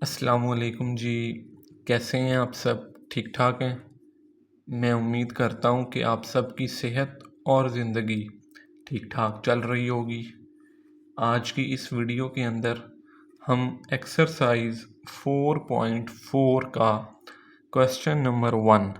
अस्सलामुअलैकुम जी। कैसे हैं आप सब? ठीक ठाक हैं? मैं उम्मीद करता हूँ कि आप सब की सेहत और ज़िंदगी ठीक ठाक चल रही होगी। आज की इस वीडियो के अंदर हम एक्सरसाइज 4.4 का क्वेश्चन नंबर 1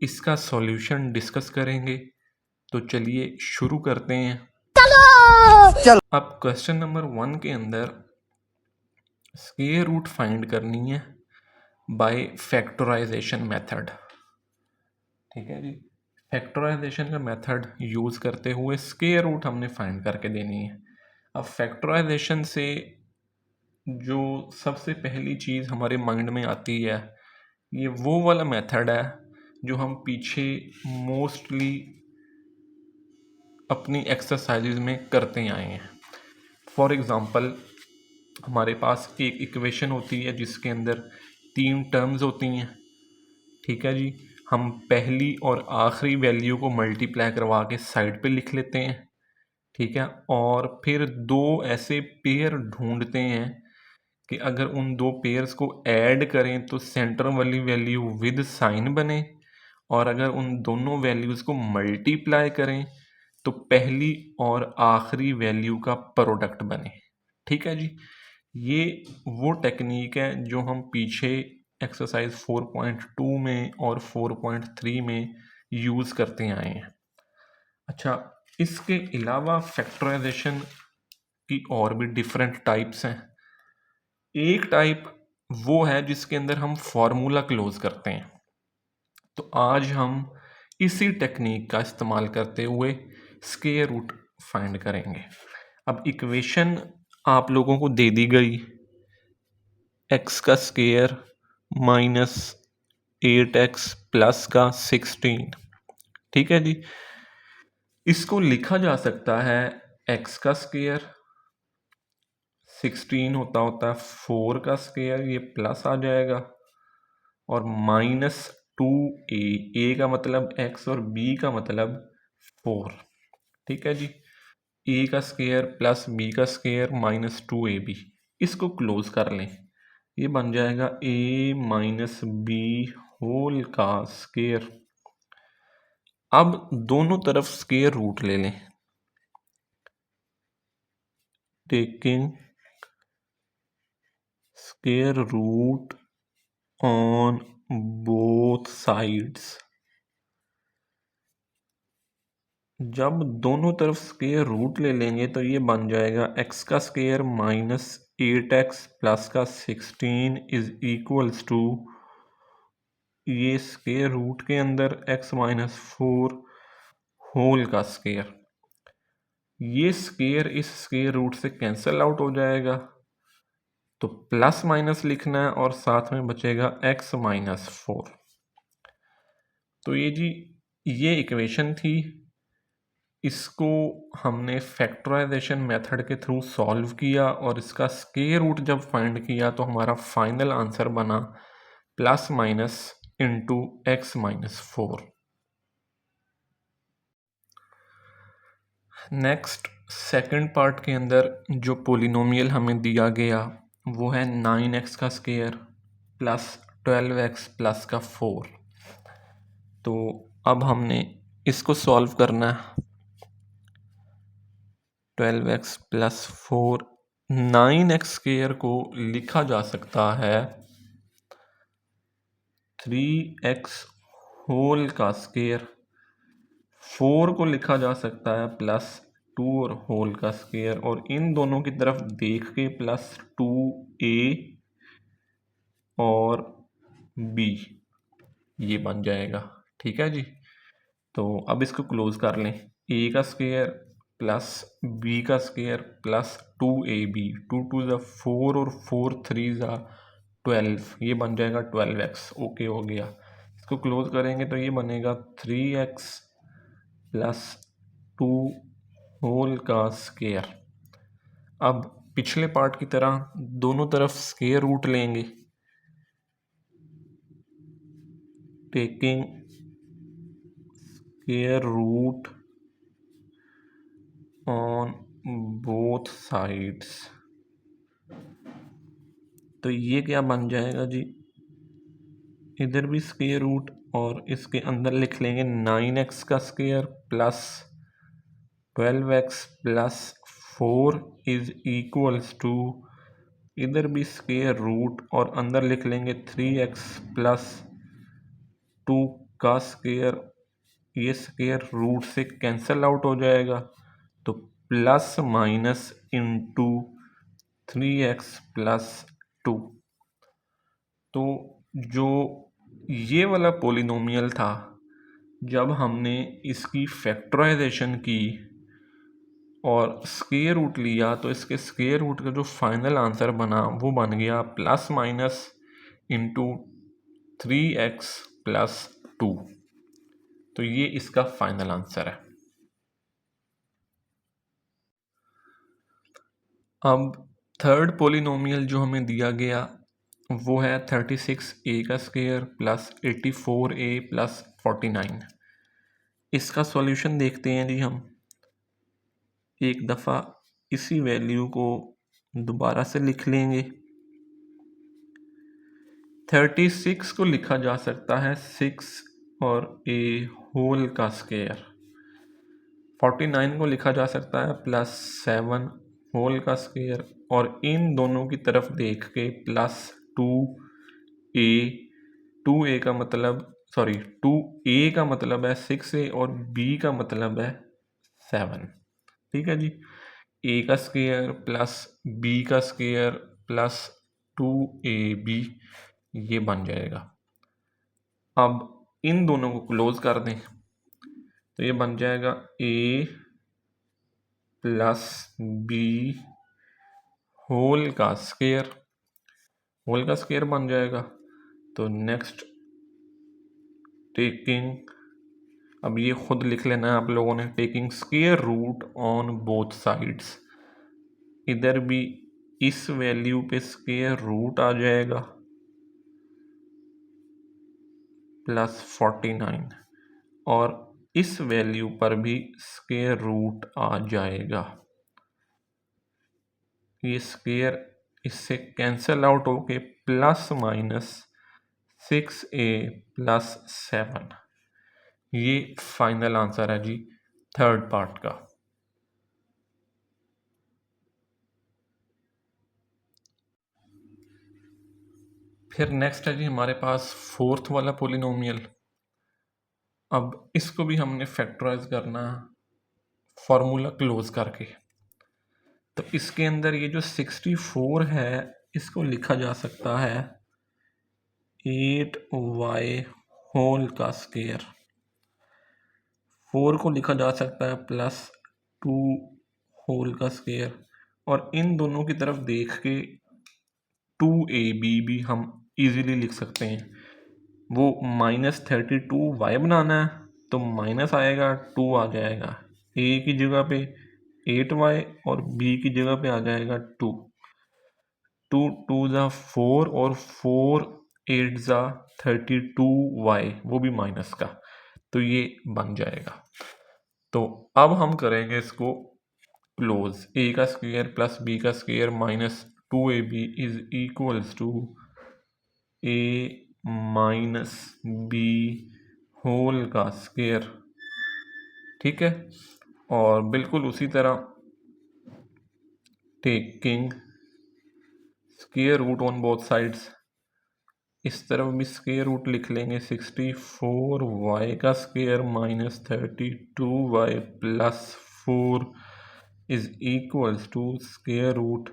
इसका सॉल्यूशन डिस्कस करेंगे। तो चलिए शुरू करते हैं। चलो अब क्वेश्चन नंबर 1 के अंदर स्क्वायर रूट फाइंड करनी है बाय फैक्टराइजेशन मेथड। ठीक है जी। फैक्टराइजेशन का मेथड यूज़ करते हुए स्क्वायर रूट हमने फाइंड करके देनी है। अब फैक्टराइजेशन से जो सबसे पहली चीज़ हमारे माइंड में आती है, ये वो वाला मेथड है जो हम पीछे मोस्टली अपनी एक्सरसाइजेज में करते आए हैं। फॉर एग्ज़ाम्पल, हमारे पास एक इक्वेशन होती है जिसके अंदर 3 टर्म्स होती हैं। ठीक है जी। हम पहली और आखिरी वैल्यू को मल्टीप्लाई करवा के साइड पे लिख लेते हैं। ठीक है। और फिर दो ऐसे पेयर ढूंढते हैं कि अगर उन दो पेयर्स को ऐड करें तो सेंटर वाली वैल्यू विद साइन बने, और अगर उन दोनों वैल्यूज़ को मल्टीप्लाई करें तो पहली और आखिरी वैल्यू का प्रोडक्ट बने। ठीक है जी। ये वो टेक्निक है जो हम पीछे एक्सरसाइज 4.2 में और 4.3 में यूज़ करते आए हैं। अच्छा, इसके अलावा फैक्टराइजेशन की और भी डिफरेंट टाइप्स हैं। एक टाइप वो है जिसके अंदर हम फॉर्मूला क्लोज करते हैं। तो आज हम इसी टेक्निक का इस्तेमाल करते हुए स्क्वायर रूट फाइंड करेंगे। अब इक्वेशन आप लोगों को दे दी गई, एक्स का स्क्वायर माइनस 8x प्लस का 16। ठीक है जी। इसको लिखा जा सकता है x का स्क्वायर, 16 होता है 4 का स्क्वायर, ये प्लस आ जाएगा, और माइनस 2a, a का मतलब x और b का मतलब 4। ठीक है जी। a का स्क्वायर प्लस b का स्क्वायर माइनस 2ab, इसको क्लोज कर लें। ये बन जाएगा a माइनस बी होल का स्क्वायर। अब दोनों तरफ स्क्वायर रूट ले लें, taking square root on both sides. जब दोनों तरफ स्क्वायर रूट ले लेंगे तो ये बन जाएगा x का स्क्वायर माइनस 8x प्लस का 16 इज इक्वल्स टू, ये स्क्वायर रूट के अंदर x माइनस 4 होल का स्क्वायर। ये स्क्वायर इस स्क्वायर रूट से कैंसिल आउट हो जाएगा, तो प्लस माइनस लिखना है और साथ में बचेगा x माइनस 4। तो ये जी, ये इक्वेशन थी। इसको हमने फैक्टराइजेशन मेथड के थ्रू सॉल्व किया और इसका स्क्वायर रूट जब फाइंड किया तो हमारा फाइनल आंसर बना plus minus into x minus 4। Next second part के अंदर जो पोलिनोमियल हमें दिया गया वो है 9x का स्क्वायर प्लस 12x प्लस का 4। तो अब हमने इसको सॉल्व करना है। 12x प्लस 4, 9x स्क्वायर को लिखा जा सकता है 3x होल का स्क्वायर, 4 को लिखा जा सकता है प्लस 2 और होल का स्क्वायर, और इन दोनों की तरफ देख के प्लस 2a और b, ये बन जाएगा। ठीक है जी। तो अब इसको क्लोज कर लें, a का स्क्वायर प्लस b का स्क्वायर प्लस 2ab, 2 टू ज़ा 4 और 4 3 ज़ा 12, ये बन जाएगा 12x। ओके हो गया। इसको क्लोज करेंगे तो ये बनेगा 3x प्लस 2 होल का स्क्वायर। अब पिछले पार्ट की तरह दोनों तरफ स्क्वायर रूट लेंगे, taking square root on both sides. तो ये क्या बन जाएगा जी, इधर भी स्क्वायर रूट और इसके अंदर लिख लेंगे 9x का square plus 12x plus 4 is equals to, इधर भी स्क्वायर रूट और अंदर लिख लेंगे 3x प्लस 2 का स्क्वायर, ये स्क्वायर रूट से कैंसिल आउट हो जाएगा, तो plus minus into 3x plus 2। तो जो ये वाला पोलिनोमियल था, जब हमने इसकी फैक्टराइजेशन की और स्क्वायर रूट लिया तो इसके स्क्वायर रूट का जो फाइनल आंसर बना वो बन गया plus minus into 3x plus 2। तो ये इसका फाइनल आंसर है। अब थर्ड पोलिनोमियल जो हमें दिया गया वो है 36a का स्क्वायर प्लस 84a प्लस 49। इसका सॉल्यूशन देखते हैं जी। हम एक दफ़ा इसी वैल्यू को दोबारा से लिख लेंगे। 36 को लिखा जा सकता है 6 और a होल का स्क्वायर। 49 को लिखा जा सकता है प्लस 7 होल का स्क्वायर, और इन दोनों की तरफ देख के प्लस 2a, 2a का मतलब 2a का मतलब है 6a और b का मतलब है 7। ठीक है जी, a का स्क्वायर प्लस b का स्क्वायर प्लस 2ab ये बन जाएगा। अब इन दोनों को क्लोज कर दें तो ये बन जाएगा a प्लस b होल का स्क्वायर, होल का स्क्वायर बन जाएगा। तो नेक्स्ट टेकिंग, अब ये खुद लिख लेना है आप लोगों ने, taking square root on both sides. इधर भी इस वैल्यू पे स्क्वायर रूट आ जाएगा प्लस 49, और इस वैल्यू पर भी स्क्वायर रूट आ जाएगा। ये स्क्वायर इससे कैंसिल आउट होके प्लस माइनस 6a प्लस 7। ये फाइनल आंसर है जी थर्ड पार्ट का। फिर नेक्स्ट है जी हमारे पास फोर्थ वाला पोलिनोमियल। अब इसको भी हमने फैक्टराइज करना फॉर्मूला क्लोज करके। तो इसके अंदर ये जो 64 है इसको लिखा जा सकता है 8y होल का स्क्वायर। 4 को लिखा जा सकता है प्लस 2 होल का स्क्वायर, और इन दोनों की तरफ देख के 2ab भी हम इजीली लिख सकते हैं। वो -32y बनाना है तो माइनस आएगा, 2 आ जाएगा, a की जगह पे 8y और b की जगह पे आ जाएगा 2। 2 2 ज़ा 4 और 4 8 ज़ा 32y, वो भी माइनस का, तो ये बन जाएगा। तो अब हम करेंगे इसको क्लोज। a का स्क्वायर प्लस b का square minus 2ab is equals to a minus b whole का स्क्वायर। ठीक है, और बिल्कुल उसी तरह taking square root on both sides, इस तरफ भी स्क्वायर रूट लिख लेंगे 64y का square minus 32y plus 4 is equals to square root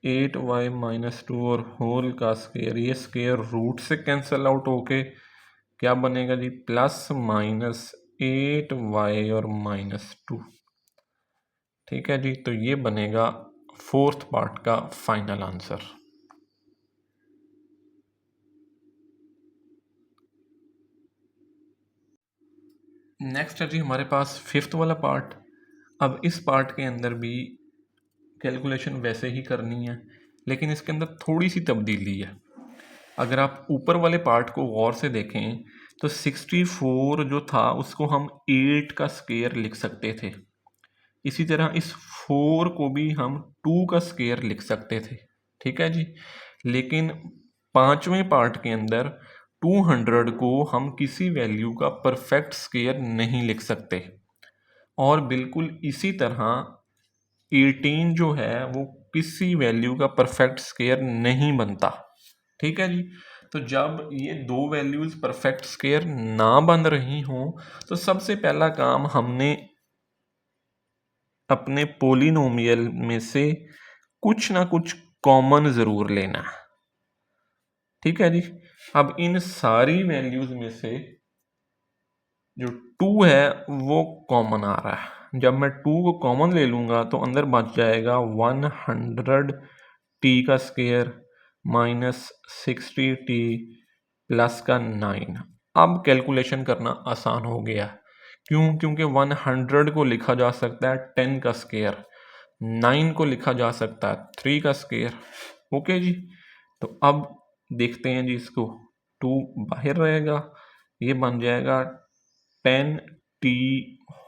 8y minus 2 और होल का स्क्वायर। ये स्क्वायर रूट से कैंसिल आउट होके क्या बनेगा जी, प्लस माइनस 8y और माइनस 2। ठीक है जी, तो ये बनेगा फोर्थ पार्ट का फाइनल आंसर। नेक्स्ट है जी हमारे पास फिफ्थ वाला पार्ट। अब इस पार्ट के अंदर भी कैलकुलेशन वैसे ही करनी है, लेकिन इसके अंदर थोड़ी सी तब्दीली है। अगर आप ऊपर वाले पार्ट को गौर से देखें तो 64 जो था उसको हम 8 का स्क्वायर लिख सकते थे। इसी तरह इस 4 को भी हम 2 का स्क्वायर लिख सकते थे। ठीक है जी, लेकिन पांचवें पार्ट के अंदर 200 को हम किसी वैल्यू का परफेक्ट स्क्वायर नहीं लिख सकते, और बिल्कुल इसी तरह 18 जो है वो किसी वैल्यू का परफेक्ट स्क्वायर नहीं बनता। ठीक है जी। तो जब ये दो वैल्यूज परफेक्ट स्क्वायर ना बन रही हों तो सबसे पहला काम हमने अपने पोलिनोमियल में से कुछ ना कुछ कॉमन ज़रूर लेना है। ठीक है जी। अब इन सारी वैल्यूज में से जो 2 है वो कॉमन आ रहा है। जब मैं 2 को कॉमन ले लूँगा तो अंदर बच जाएगा 100t का स्क्वायर माइनस 60t प्लस का 9। अब कैलकुलेशन करना आसान हो गया। क्यों? क्योंकि 100 को लिखा जा सकता है 10 का स्क्वायर, 9 को लिखा जा सकता है 3 का स्क्वायर। ओके जी। तो अब देखते हैं जी, इसको 2 बाहर रहेगा, ये बन जाएगा 10t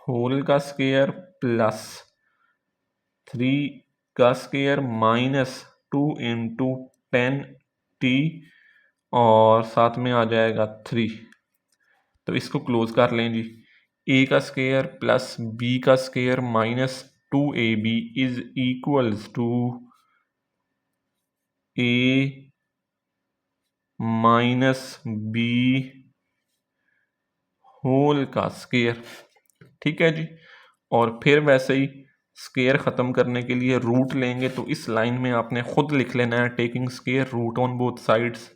होल का स्क्वायर प्लस 3 का स्क्वायर माइनस 2 इंटू 10t और साथ में आ जाएगा 3। तो इसको क्लोज कर लें जी। a का स्क्वायर प्लस b का square minus 2ab is equals to a minus b whole का स्क्वायर। ठीक है जी। और फिर वैसे ही स्क्वायर ख़त्म करने के लिए रूट लेंगे, तो इस लाइन में आपने खुद लिख लेना है taking square root on both sides,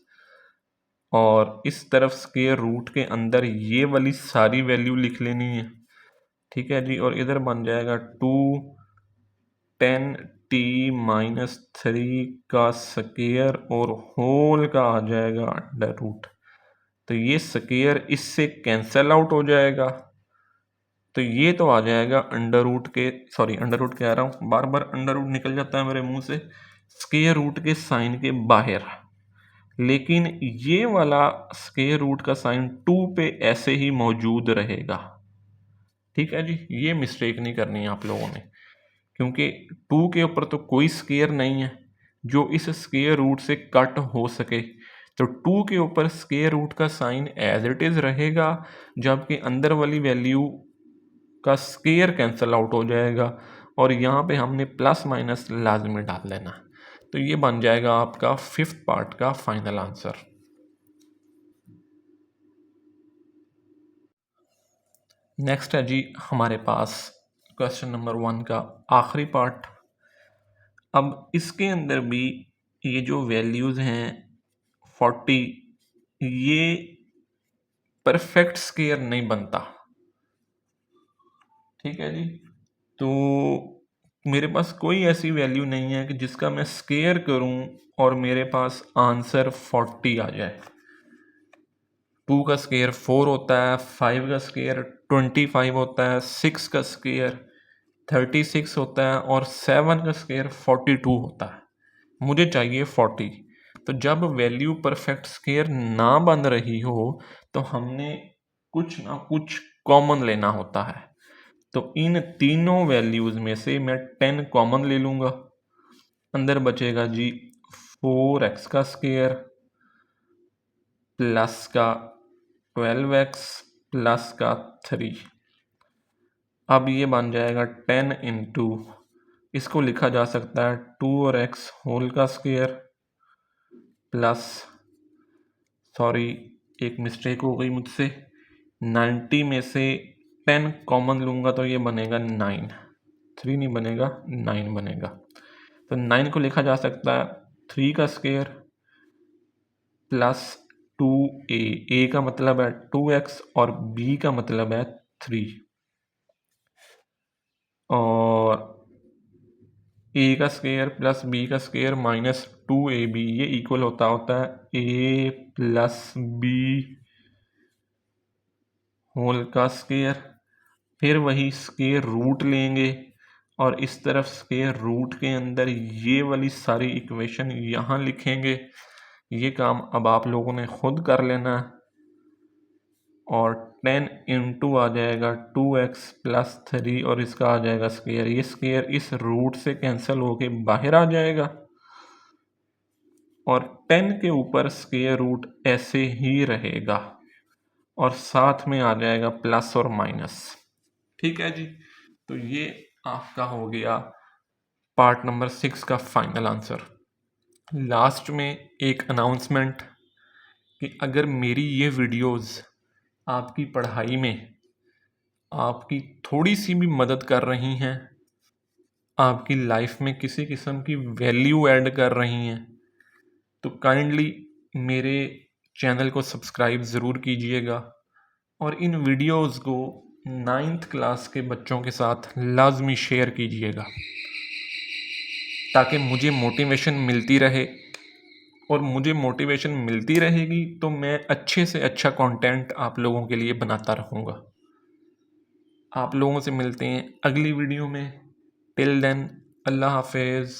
और इस तरफ स्क्वायर रूट के अंदर ये वाली सारी वैल्यू लिख लेनी है। ठीक है जी। और इधर बन जाएगा 2 10t माइनस 3 का स्क्वायर और होल का आ जाएगा अंडर रूट। तो ये स्क्वायर इससे कैंसिल आउट हो जाएगा, तो ये तो आ जाएगा अंडर रूट के, सॉरी अंडर रूट कह रहा हूँ, बार बार अंडर रूट निकल जाता है मेरे मुंह से, स्क्वायर रूट के साइन के बाहर। लेकिन ये वाला स्क्वायर रूट का साइन 2 पे ऐसे ही मौजूद रहेगा। ठीक है जी। ये मिस्टेक नहीं करनी है आप लोगों ने, क्योंकि 2 के ऊपर तो कोई स्क्वायर नहीं है जो इस स्क्वायर रूट से कट हो सके। तो 2 के ऊपर स्क्वायर रूट का साइन एज इट इज़ रहेगा, जबकि अंदर वाली वैल्यू का स्क्वायर कैंसिल आउट हो जाएगा, और यहाँ पे हमने प्लस माइनस लाजमी डाल लेना। तो ये बन जाएगा आपका 5th पार्ट का फाइनल आंसर। नेक्स्ट है जी हमारे पास क्वेश्चन नंबर 1 का आखिरी पार्ट। अब इसके अंदर भी ये जो वैल्यूज़ हैं 40, ये परफेक्ट स्क्वायर नहीं बनता। ठीक है जी। तो मेरे पास कोई ऐसी वैल्यू नहीं है कि जिसका मैं स्क्वायर करूं और मेरे पास आंसर 40 आ जाए। 2 का स्क्वायर 4 होता है, 5 का स्क्वायर 25 होता है, 6 का स्क्वायर 36 होता है और 7 का स्क्वायर 42 होता है। मुझे चाहिए 40। तो जब वैल्यू परफेक्ट स्क्वायर ना बन रही हो तो हमने कुछ ना कुछ कॉमन लेना होता है। तो इन तीनों वैल्यूज़ में से मैं 10 कॉमन ले लूँगा। अंदर बचेगा जी 4x का स्क्वायर प्लस का 12x प्लस का 3। अब ये बन जाएगा 10 इंटू, इसको लिखा जा सकता है 2 और x होल का स्क्वायर प्लस, सॉरी एक मिस्टेक हो गई मुझसे, 90 में से 10 कॉमन लूँगा तो ये बनेगा 9, 3 नहीं बनेगा 9 बनेगा। तो 9 को लिखा जा सकता है 3 का स्क्वायर प्लस 2a, a का मतलब है 2x और b का मतलब है 3, और a का स्क्वायर प्लस b का स्क्वायर माइनस 2ab, ये इक्वल होता है a प्लस b होल का स्क्वायर। फिर वही स्क्वायर रूट लेंगे और इस तरफ स्क्वायर रूट के अंदर ये वाली सारी इक्वेशन यहाँ लिखेंगे। ये काम अब आप लोगों ने खुद कर लेना है। और 10 इंटू आ जाएगा 2x प्लस 3 और इसका आ जाएगा स्क्वायर। ये स्क्वायर इस रूट से कैंसिल होके बाहर आ जाएगा और 10 के ऊपर स्क्वायर रूट ऐसे ही रहेगा और साथ में आ जाएगा प्लस और माइनस। ठीक है जी, तो ये आपका हो गया पार्ट नंबर 6 का फाइनल आंसर। लास्ट में एक अनाउंसमेंट कि अगर मेरी ये वीडियोस आपकी पढ़ाई में आपकी थोड़ी सी भी मदद कर रही हैं, आपकी लाइफ में किसी किस्म की वैल्यू ऐड कर रही हैं, तो काइंडली मेरे चैनल को सब्सक्राइब ज़रूर कीजिएगा और इन वीडियोस को 9th क्लास के बच्चों के साथ लाजमी शेयर कीजिएगा ताकि मुझे मोटिवेशन मिलती रहे, और मुझे मोटिवेशन मिलती रहेगी तो मैं अच्छे से अच्छा कंटेंट आप लोगों के लिए बनाता रहूँगा। आप लोगों से मिलते हैं अगली वीडियो में। टिल देन, अल्लाह हाफिज़।